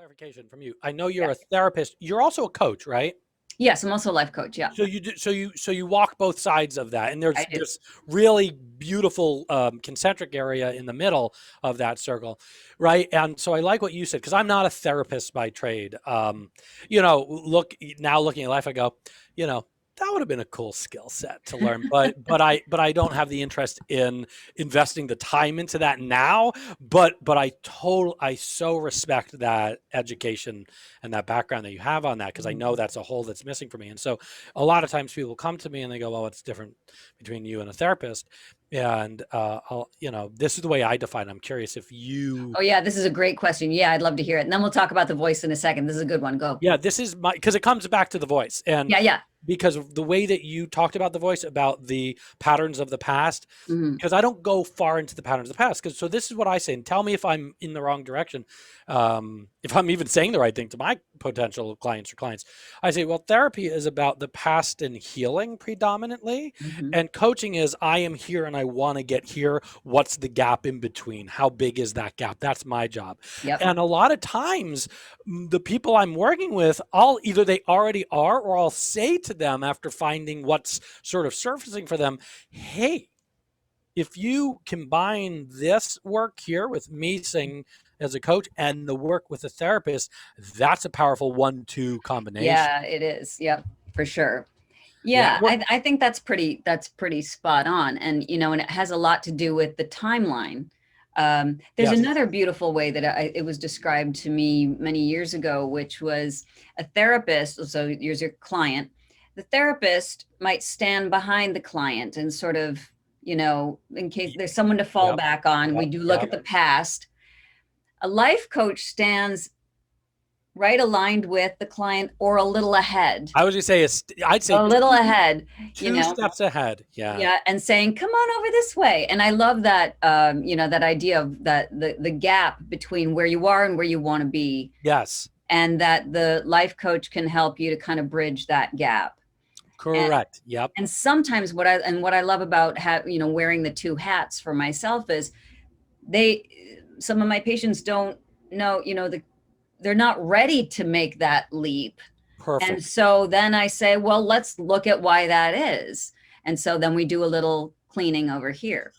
clarification from you. I know you're a Yes. therapist. You're also a coach, right? Yes, I'm also a life coach. Yeah, So you do, so you walk both sides of that, and I there's do. this really beautiful concentric area in the middle of that circle, right? And so I like what you said because I'm not a therapist by trade. Looking at life, I go, you know, that would have been a cool skill set to learn, but I don't have the interest in investing the time into that now. But I so respect that education and that background that you have on that because I know that's a hole that's missing for me. And so a lot of times people come to me and they go, well, it's different between you and a therapist. And, this is the way I define it. I'm curious if you, Oh yeah, this is a great question. Yeah, I'd love to hear it. And then we'll talk about the voice in a second. This is a good one. Go. yeah, this is because it comes back to the voice. And Yeah, yeah. because of the way that you talked about the voice, about the patterns of the past, Hmm. because I don't go far into the patterns of the past. Because so this is what I say, and tell me if I'm in the wrong direction, if I'm even saying the right thing to my potential clients or clients. I say, well, therapy is about the past and healing predominantly, Hmm. and coaching is I am here and I want to get here. What's the gap in between? How big is that gap? That's my job. Yep. And a lot of times, the people I'm working with, I'll either they already are, or I'll say to them after finding what's sort of surfacing for them, hey, if you combine this work here with me saying as a coach and the work with a therapist, that's a powerful 1-2 combination. Yeah, it is. Yep, for sure. Yeah. Yeah, I think that's pretty spot on. And it has a lot to do with the timeline. There's Yes. another beautiful way that it was described to me many years ago, which was a therapist. So here's your client. The therapist might stand behind the client and sort of, in case there's someone to fall Yep. back on. We Yep. do look Yep. at the past. A life coach stands right aligned with the client or a little ahead. I was gonna say, I'd say A little ahead, you two know. steps ahead. Yeah. Yeah, and saying, "Come on over this way." And I love that, that idea of that the gap between where you are and where you want to be, Yes. and that the life coach can help you to kind of bridge that gap. And Correct. Yep. and sometimes what I love about wearing the two hats for myself is they some of my patients don't know, they're not ready to make that leap. And Perfect. so then I say, well, let's look at why that is. And so then we do a little cleaning over here.